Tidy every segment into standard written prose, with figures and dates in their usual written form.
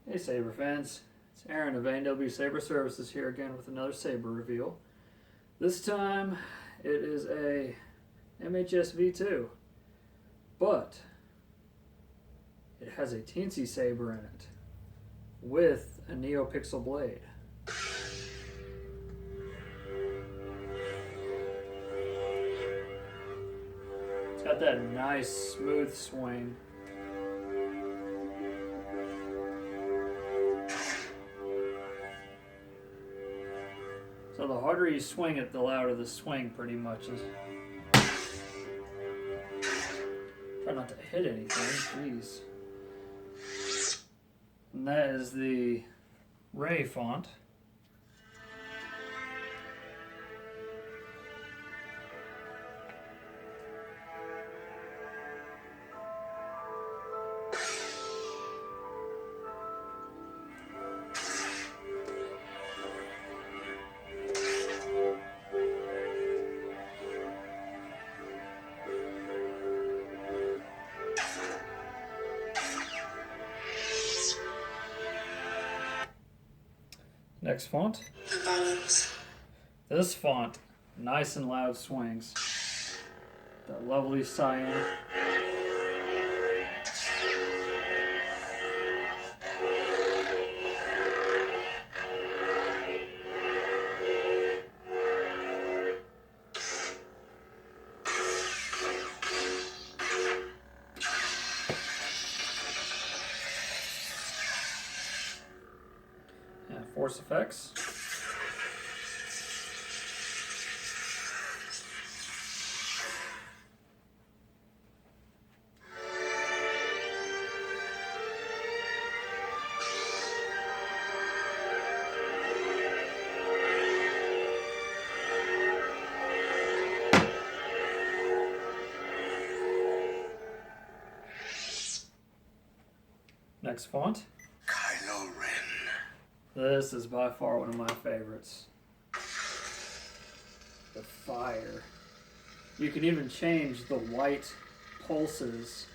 Hey Saber fans, it's Aaron of A&W Saber Services here again with another Saber reveal. This time it is a MHS V2, but it has a Teensy Saber in it with a neopixel blade. It's got that nice smooth swing. So the harder you swing it, the louder the swing pretty much is. Try not to hit anything, jeez. And that is the Ray font. Next font. This font, nice and loud swings. That lovely cyan. Force effects. Next font. This is by far one of my favorites. The fire. You can even change the white pulses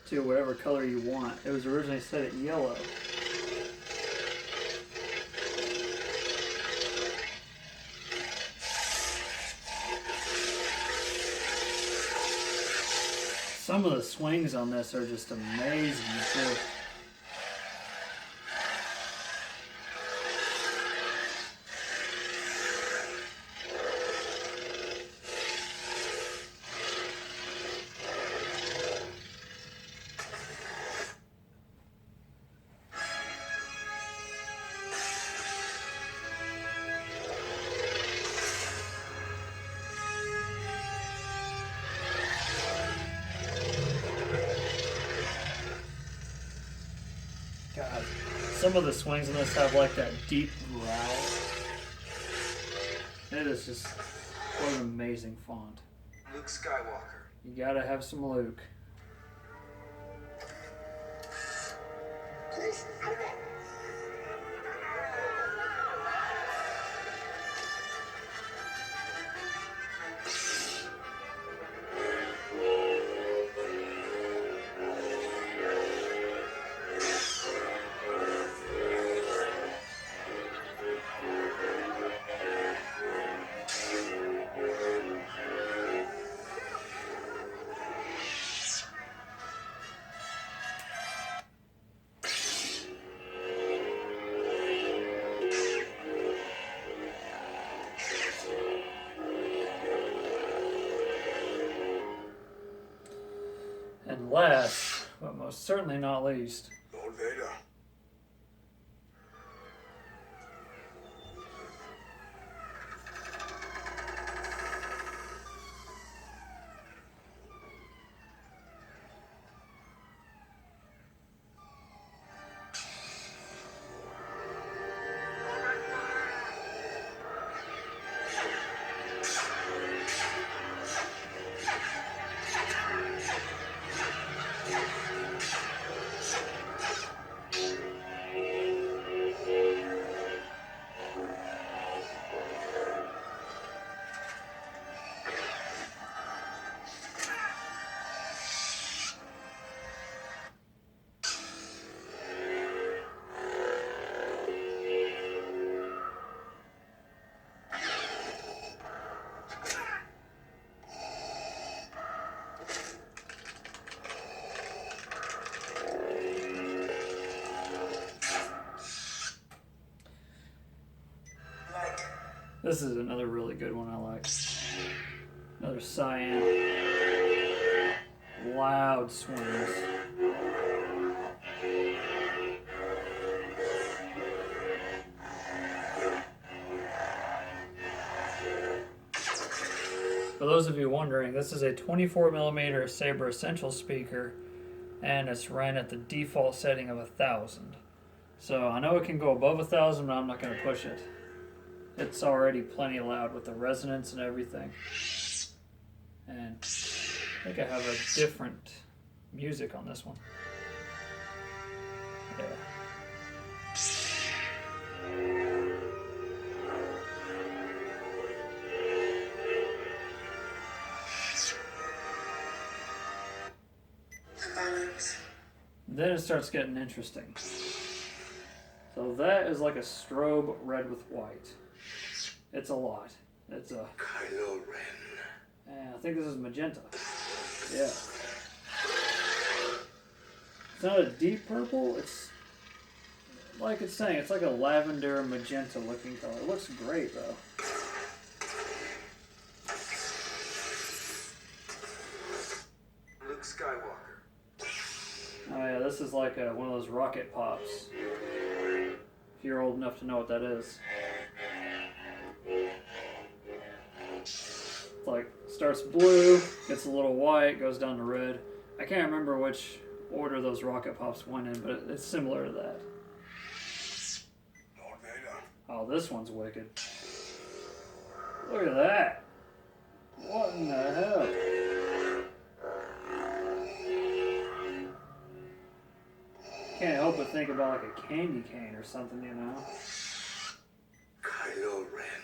to whatever color you want. It was originally set at yellow. Some of the swings on this are just amazing too. God, some of the swings in this have like that deep growl. It is just what an amazing font. Luke Skywalker. You gotta have some Luke. And last, but most certainly not least, Lord Vader. This is another really good one I like. Another cyan. Loud swings. For those of you wondering, this is a 24mm Saber Essential speaker, and it's ran at the default setting of 1000. So I know it can go above 1000, but I'm not going to push it. It's already plenty loud with the resonance and everything. And I think I have a different music on this one. Yeah. Then it starts getting interesting. So that is like a strobe red with white. It's a lot. It's a... Kylo Ren. I think this is magenta. Yeah. It's not a deep purple. It's like it's saying. It's like a lavender magenta looking color. It looks great though. Luke Skywalker. Oh yeah, this is like one of those rocket pops. If you're old enough to know what that is. It's like, starts blue, gets a little white, goes down to red. I can't remember which order those rocket pops went in, but it's similar to that. Lord Vader. Oh, this one's wicked. Look at that. What in the hell? Can't help but think about like a candy cane or something, you know? Kylo Ren.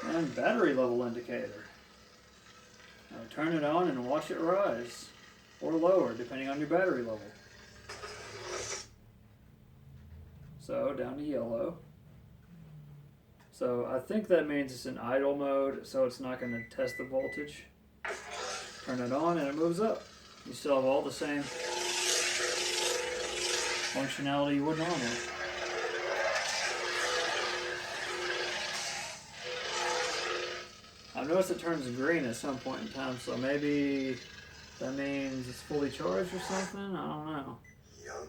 And battery level indicator. Now turn it on and watch it rise. Or lower, depending on your battery level. So, down to yellow. So, I think that means it's in idle mode, so it's not going to test the voltage. Turn it on and it moves up. You still have all the same functionality you would normally. I've noticed it turns green at some point in time, so maybe that means it's fully charged or something? I don't know. Young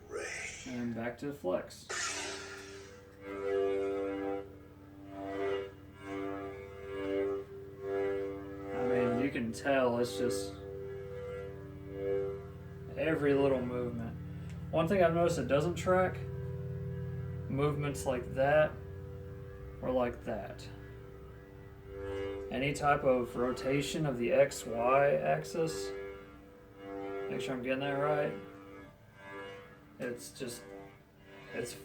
Rey. And back to flex. I mean, you can tell it's just every little movement. One thing I've noticed it doesn't track movements like that or like that. Any type of rotation of the XY axis, make sure I'm getting that right. It's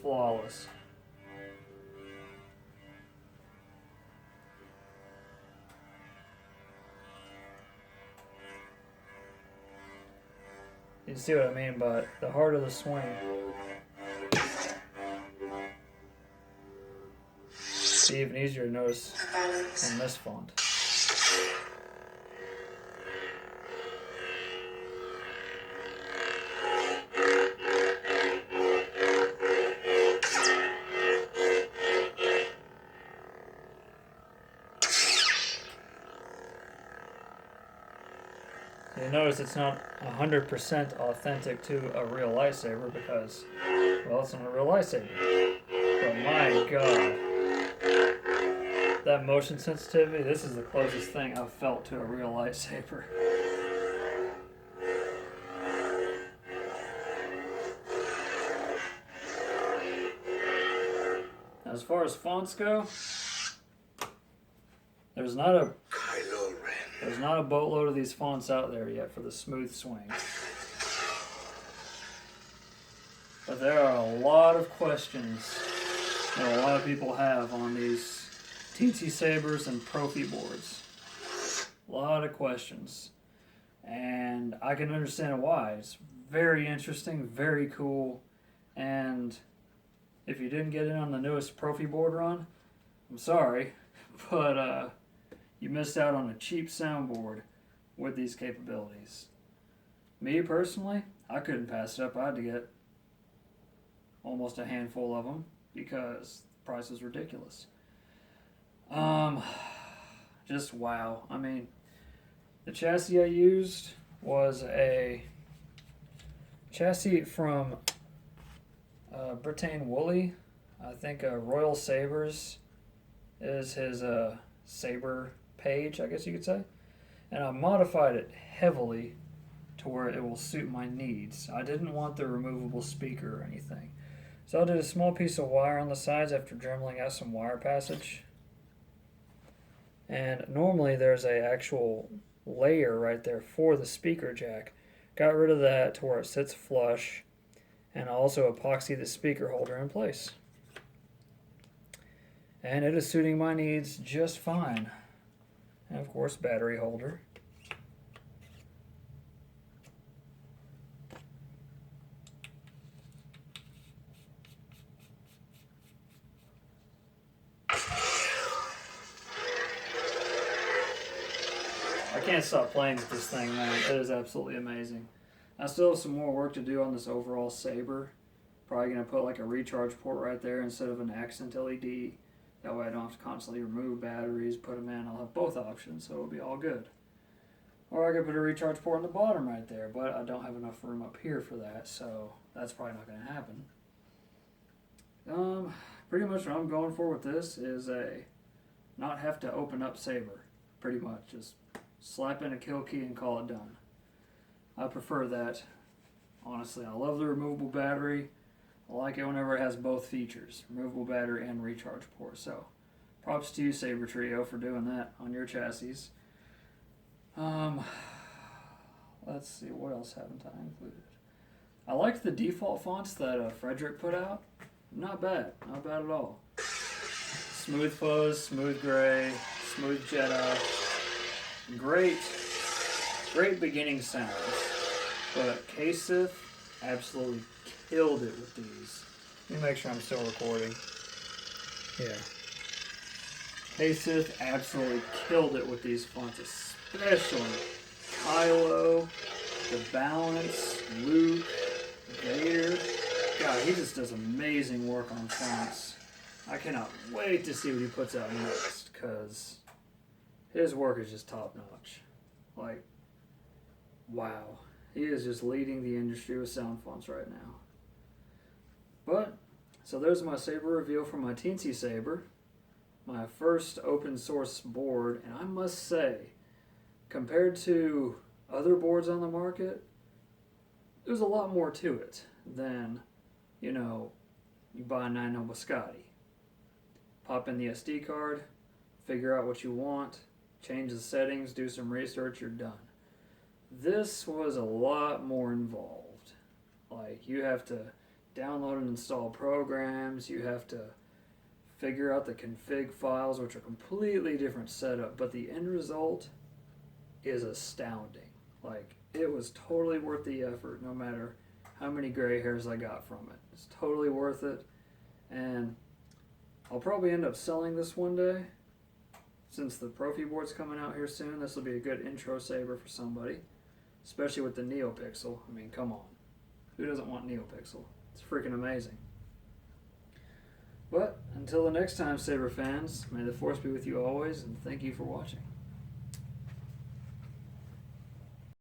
flawless. You see what I mean by the harder the swing. It's even easier to notice on this font. You notice it's not 100% authentic to a real lightsaber because, well, it's not a real lightsaber. But my god, that motion sensitivity, this is the closest thing I've felt to a real lightsaber. As far as fonts go, there's not a boatload of these fonts out there yet for the smooth swing. But there are a lot of questions that a lot of people have on these Teensy Sabers and Profi boards. A lot of questions. And I can understand why. It's very interesting, very cool, and if you didn't get in on the newest Profi board run, I'm sorry, but you missed out on a cheap soundboard with these capabilities. Me personally, I couldn't pass it up. I had to get almost a handful of them because the price was ridiculous. Just wow. I mean, the chassis I used was a chassis from Britain Woolley. I think Royal Sabers is his Saber page, I guess you could say. And I modified it heavily to where it will suit my needs. I didn't want the removable speaker or anything. So I did a small piece of wire on the sides after dremeling out some wire passage. And normally there's a actual layer right there for the speaker jack. Got rid of that to where it sits flush, and also epoxy the speaker holder in place. And it is suiting my needs just fine. And of course, battery holder. I can't stop playing with this thing, man. It is absolutely amazing. I still have some more work to do on this overall Saber. Probably going to put like a recharge port right there instead of an accent LED. That way I don't have to constantly remove batteries, put them in. I'll have both options, so it'll be all good. Or I could put a recharge port on the bottom right there, but I don't have enough room up here for that, so that's probably not going to happen. Pretty much what I'm going for with this is a not have to open up Saber. Pretty much just slap in a kill key and call it done. I prefer that. Honestly, I love the removable battery. I like it whenever it has both features, removable battery and recharge port. So, props to you, Saber Trio, for doing that on your chassis. Let's see, what else haven't I included? I liked the default fonts that Frederick put out. Not bad at all. Smooth Fuzz, Smooth Gray, Smooth Jedi. Great beginning sounds. But Ksith absolutely killed it with these. Let me make sure I'm still recording. Yeah. Ksith absolutely killed it with these fonts, especially Kylo, the Balance, Luke, Vader. God, he just does amazing work on fonts. I cannot wait to see what he puts out next, because his work is just top notch. Like, wow. He is just leading the industry with sound fonts right now. But, so there's my Saber reveal from my Teensy Saber. My first open source board, and I must say, compared to other boards on the market, there's a lot more to it than, you buy a 9 Biscotti. Pop in the SD card, figure out what you want, change the settings, do some research, you're done. This was a lot more involved. Like, you have to download and install programs, you have to figure out the config files, which are completely different setup, but the end result is astounding. Like, it was totally worth the effort, no matter how many gray hairs I got from it. It's totally worth it, and I'll probably end up selling this one day. Since the Profi board's coming out here soon, this will be a good intro Saber for somebody, especially with the neopixel. I mean, come on. Who doesn't want neopixel? It's freaking amazing. But until the next time, Saber fans, may the Force be with you always, and thank you for watching.